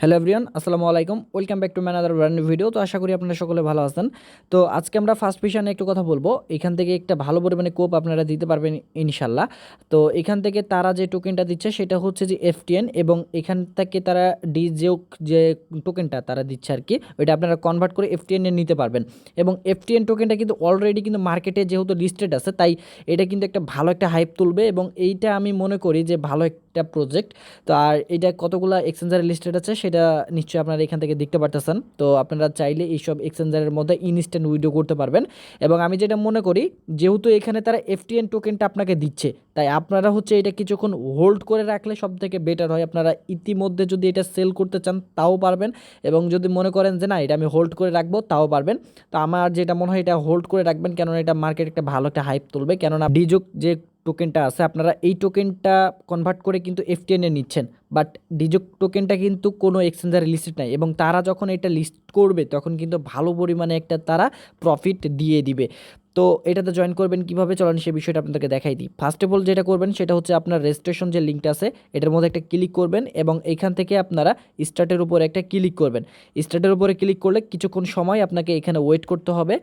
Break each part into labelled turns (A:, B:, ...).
A: Hello everyone, আসসালামু আলাইকুম। Welcome back to another brand new video. তো আশা করি আপনারা সকলে ভালো আছেন। তো আজকে আমরা ফার্স্ট পজিশনে একটু কথা বলবো। এখান থেকে একটা ভালো পরিমাণে কোপ আপনারা দিতে পারবেন ইনশাল্লাহ। তো এখান থেকে তারা যে টোকেনটা দিচ্ছে সেটা হচ্ছে যে এফটিএন, এবং এখান থেকে তারা ডিজেক যে টোকেনটা তারা দিচ্ছে আর কি, ওইটা আপনারা কনভার্ট করে এফটিএন এ নিতে পারবেন। এবং এফটিএন টোকেনটা কিন্তু অলরেডি কিন্তু মার্কেটে যেহেতু লিস্টেড আছে, তাই এটা কিন্তু একটা ভালো একটা হাইপ তুলবে, এবং এইটা আমি মনে করি যে ভালো একটা প্রজেক্ট। তো আর এটা কতগুলো এক্সচেঞ্জারে লিস্টেড আছে সেটা নিশ্চয়ই আপনারা এখান থেকে দেখতে পারতেছেন। তো আপনারা চাইলে এইসব এক্সচেঞ্জারের মধ্যে ইনস্ট্যান্ট উইথড্র করতে পারবেন। এবং আমি যেটা মনে করি, যেহেতু এখানে তারা এফটিএন টোকেনটা আপনাকে দিচ্ছে, তাই আপনারা হচ্ছে এটা কিছুক্ষণ হোল্ড করে রাখলে সব থেকে বেটার হয়। আপনারা ইতিমধ্যে যদি এটা সেল করতে চান তাও পারবেন, এবং যদি মনে করেন যে না এটা আমি হোল্ড করে রাখবো তাও পারবেন। তো আমার যেটা মনে হয় এটা হোল্ড করে রাখবেন, কেননা এটা মার্কেট একটা ভালো একটা হাইপ তুলবে। কেননা ডিজোক যে টোকেনটা আছে আপনারা এই টোকেনটা কনভার্ট করে কিন্তু এফটিএন এ নিচ্ছেন, বাট ডিজোক টোকেনটা কিন্তু কোনো এক্সচেঞ্জারে লিস্টেড নাই, এবং তারা যখন এটা লিস্ট করবে তখন কিন্তু ভালো পরিমাণে একটা তারা প্রফিট দিয়ে দিবে। তো এটাতে জয়েন করবেন কীভাবে, চলেন সে বিষয়টা আপনাদেরকে দেখাই দিই। ফার্স্ট অফ অল যেটা করবেন সেটা হচ্ছে আপনার রেজিস্ট্রেশন যে লিঙ্কটা আছে এটার মধ্যে একটা ক্লিক করবেন, এবং এখান থেকে আপনারা স্টার্টের উপরে একটা ক্লিক করবেন। স্টার্টের উপরে ক্লিক করলে কিছুক্ষণ সময় আপনাকে এখানে ওয়েট করতে হবে।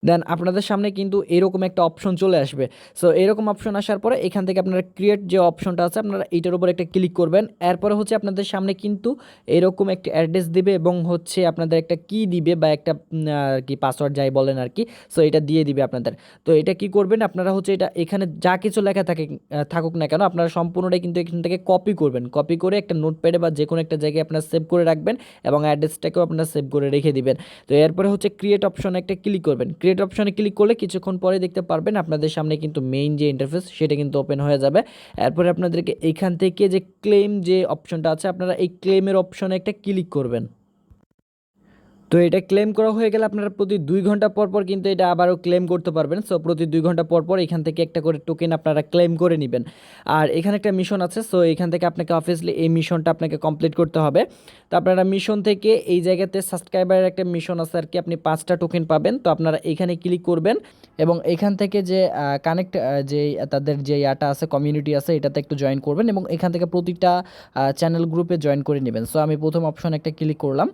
A: দেন আপনাদের সামনে কিন্তু এরকম একটা অপশন চলে আসবে। সো এরকম অপশন আসার পরে এখান থেকে আপনারা ক্রিয়েট যে অপশনটা আছে আপনারা এইটার উপর একটা ক্লিক করবেন। এরপরে হচ্ছে আপনাদের সামনে কিন্তু এরকম একটা অ্যাড্রেস দিবে, এবং হচ্ছে আপনাদের একটা কি দিবে বা একটা আর কি পাসওয়ার্ড যাই বলেন আর কি। সো এটা দিয়ে দিবে আপনাদের। তো এটা কি করবেন আপনারা হচ্ছে এটা এখানে যা কিছু লেখা থাকে থাকুক না কেন, আপনারা সম্পূর্ণটাই কিন্তু এখান থেকে কপি করবেন। কপি করে একটা নোটপ্যাডে বা যে কোনো একটা জায়গায় আপনারা সেভ করে রাখবেন, এবং অ্যাড্রেসটাকেও আপনারা সেভ করে রেখে দিবেন। তো এরপরে হচ্ছে ক্রিয়েট অপশনে একটা ক্লিক করবেন। ক্রিয়েট অপশনে ক্লিক করলে কিছুক্ষণ পরে দেখতে পারবেন আপনাদের সামনে কিন্তু মেইন যে ইন্টারফেস সেটা কিন্তু ওপেন হয়ে যাবে। এরপরে আপনাদেরকে এখান থেকে যে ক্লেম যে অপশনটা আছে আপনারা এই ক্লেমের অপশনে একটা ক্লিক করবেন। তো এটা ক্লেম করা হয়ে গেলে আপনারা প্রতি 2 ঘন্টা পর পর কিন্তু এটা আবারও ক্লেম করতে পারবেন। সো প্রতি 2 ঘন্টা পর পর এখান থেকে একটা করে টোকেন আপনারা ক্লেম করে নেবেন। আর এখানে একটা মিশন আছে, সো এখান থেকে আপনাকে অবভিয়াসলি এই মিশনটা আপনাকে কমপ্লিট করতে হবে। তো আপনারা মিশন থেকে এই জায়গাতে সাবস্ক্রাইবারের একটা মিশন আছে আর কি, আপনি 5টা টোকেন পাবেন। তো আপনারা এখানে ক্লিক করবেন, এবং এখান থেকে যে কানেক্ট যে তাদের যে ইয়াটা আছে কমিউনিটি আছে এটাতে একটু জয়েন করবেন, এবং এখান থেকে প্রতিটা চ্যানেল গ্রুপে জয়েন করে নেবেন। সো আমি প্রথম অপশন একটা ক্লিক করলাম।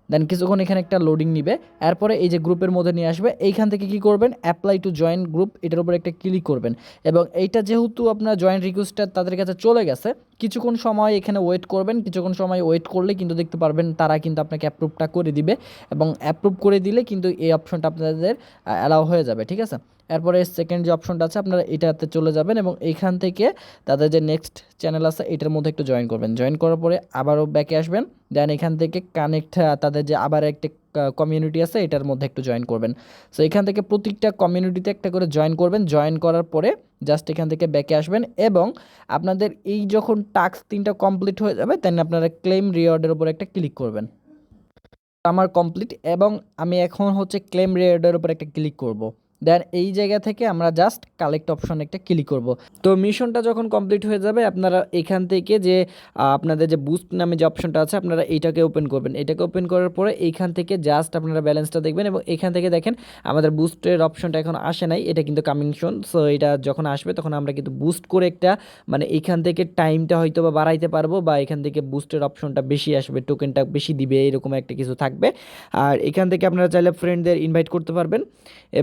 A: দেন কিছুক্ষণ এখানে একটা লোডিং নিবে। এরপরে এই যে গ্রুপের মধ্যে নিয়ে আসবে, এইখান থেকে কি করবেন অ্যাপ্লাই টু জয়েন গ্রুপ এটার উপর একটা ক্লিক করবেন। এবং এইটা যেহেতু আপনার জয়েন রিকোয়েস্টটা তাদের কাছে চলে গেছে, কিছুক্ষণ সময় এখানে ওয়েট করবেন। কিছুক্ষণ সময় ওয়েট করলে কিন্তু দেখতে পারবেন তারা কিন্তু আপনাকে অ্যাপ্রুভটা করে দিবে, এবং অ্যাপ্রুভ করে দিলে কিন্তু এই অপশনটা আপনাদের অ্যালাউ হয়ে যাবে, ঠিক আছে। এরপরে সেকেন্ড যে অপশনটা আছে আপনারা এটাতে চলে যাবেন, এবং এইখান থেকে তাদের যে নেক্সট চ্যানেল আছে এটার মধ্যে একটু জয়েন করবেন। জয়েন করার পরে আবারও ব্যাকে আসবেন। দেন এখান থেকে কানেক্ট তাদের যে আবার একটা কমিউনিটি আছে এটার মধ্যে একটু জয়েন করবেন। সো এখান থেকে প্রত্যেকটা কমিউনিটিতে একটা করে জয়েন করবেন। জয়েন করার পরে জাস্ট এখান থেকে ব্যাকে আসবেন, এবং আপনাদের এই যখন টাস্ক 3টা কমপ্লিট হয়ে যাবে দেন আপনারা ক্লেম রিওয়ার্ডের উপর একটা ক্লিক করবেন। আমার কমপ্লিট, এবং আমি এখন হচ্ছে ক্লেম রিওয়ার্ডের উপর একটা ক্লিক করব। দেন এই জায়গা থেকে আমরা জাস্ট কালেক্ট অপশন একটা ক্লিক করব। তো মিশনটা যখন কমপ্লিট হয়ে যাবে আপনারা এখান থেকে যে আপনাদের যে বুস্ট নামে যে অপশনটা আছে আপনারা এইটাকে ওপেন করবেন। এটাকে ওপেন করার পরে এইখান থেকে জাস্ট আপনারা ব্যালেন্সটা দেখবেন, এবং এখান থেকে দেখেন আমাদের বুস্টের অপশনটা এখন আসে নাই, এটা কিন্তু কামিং শুন। সো এটা যখন আসবে তখন আমরা কিন্তু বুস্ট করে একটা মানে এইখান থেকে টাইমটা হয়তো বা বাড়াইতে পারবো, বা এখান থেকে বুস্টের অপশনটা বেশি আসবে, টোকেনটা বেশি দিবে, এরকম একটা কিছু থাকবে। আর এখান থেকে আপনারা চাইলে ফ্রেন্ডদের ইনভাইট করতে পারবেন,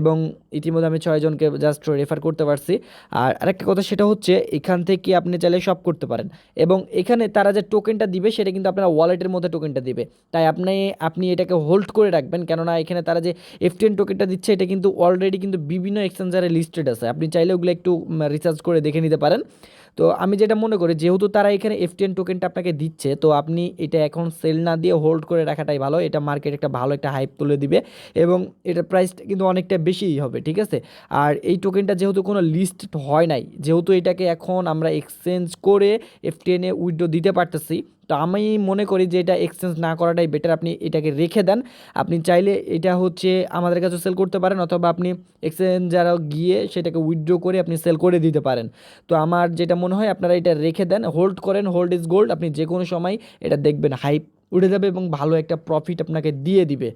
A: এবং ইতিমধ্যে আমি 6 জনকে জাস্ট রেফার করতে পারছি। আর আরেকটা কথা সেটা হচ্ছে এখান থেকে আপনি চাইলে সব করতে পারেন, এবং এখানে তারা যে টোকেনটা দিবে সেটা কিন্তু আপনার ওয়ালেটের মধ্যে টোকেনটা দিবে। তাই আপনি আপনি এটাকে হোল্ড করে রাখবেন, কেননা এখানে তারা যে এফটিএন টোকেনটা দিচ্ছে এটা কিন্তু অলরেডি কিন্তু বিভিন্ন এক্সচেঞ্জারে লিস্টেড আছে। আপনি চাইলে ওগুলো একটু রিসার্চ করে দেখে নিতে পারেন। তো আমি যেটা মনে করি যেহেতু তারা এখানে এফটিএন টোকেনটা আপনাকে দিচ্ছে, তো আপনি এটা এখন সেল না দিয়ে হোল্ড করে রাখাটাই ভালো। এটা মার্কেট একটা ভালো একটা হাইপ তুলে দিবে, এবং এটার প্রাইসটা কিন্তু অনেকটা বেশিই হবে, ঠিক আছে। আর এই টোকেনটা যেহেতু কোনো লিস্ট হয় নাই, যেহেতু এটাকে এখন আমরা এক্সচেঞ্জ করে এফটিএনে উইথড্র দিতে পারতেছি, তো আমি মনে করি যে এটা এক্সচেঞ্জ না করাটাই বেটার। আপনি এটাকে রেখে দেন। আপনি চাইলে এটা হচ্ছে আমাদের কাছে সেল করতে পারেন, অথবা আপনি এক্সচেঞ্জারও গিয়ে সেটাকে উইথড্র করে আপনি সেল করে দিতে পারেন। তো আমার যেটা মনে হয় আপনারা এটা রেখে দেন, হোল্ড করেন, হোল্ড ইজ গোল্ড। আপনি যে কোনো সময় এটা দেখবেন হাইপ উঠে যাবে এবং ভালো একটা প্রফিট আপনাকে দিয়ে দিবে।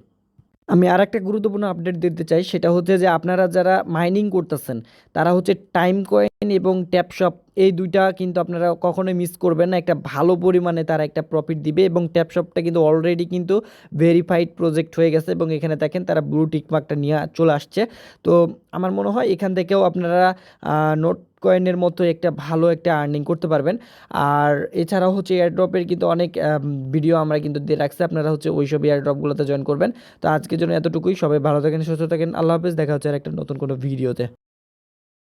A: আমি আরেকটা গুরুত্বপূর্ণ আপডেট দিতে চাই, সেটা হচ্ছে যে আপনারা যারা মাইনিং করতেছেন তারা হচ্ছে টাইম কয়েন এবং ট্যাপশপ এই ২ টা কিন্তু আপনারা কখনোই মিস করবেন না। একটা ভালো পরিমাণে তারা একটা প্রফিট দিবে এবং ট্যাপশপটা কিন্তু অলরেডি কিন্তু ভেরিফাইড প্রজেক্ট হয়ে গেছে এবং এখানে দেখেন তারা ব্লু টিক মার্কটা নিয়ে চলে আসছে। তো আমার মনে হয় এখান থেকেও আপনারা নোট কয়েনের মতো একটা ভালো একটা আর্নিং করতে পারবেন। আর এছাড়াও হচ্ছে এয়ারড্রপের কিন্তু অনেক ভিডিও আমরা কিন্তু দিয়ে রাখছি, আপনারা হচ্ছে ওইসব এয়ারড্রপগুলোতে জয়েন করবেন। তো আজকের জন্য এতটুকুই। সবাই ভালো থাকেন, সুস্থ থাকেন। আল্লাহ হাফেজ। দেখা হচ্ছে আর একটা নতুন কোনো ভিডিওতে।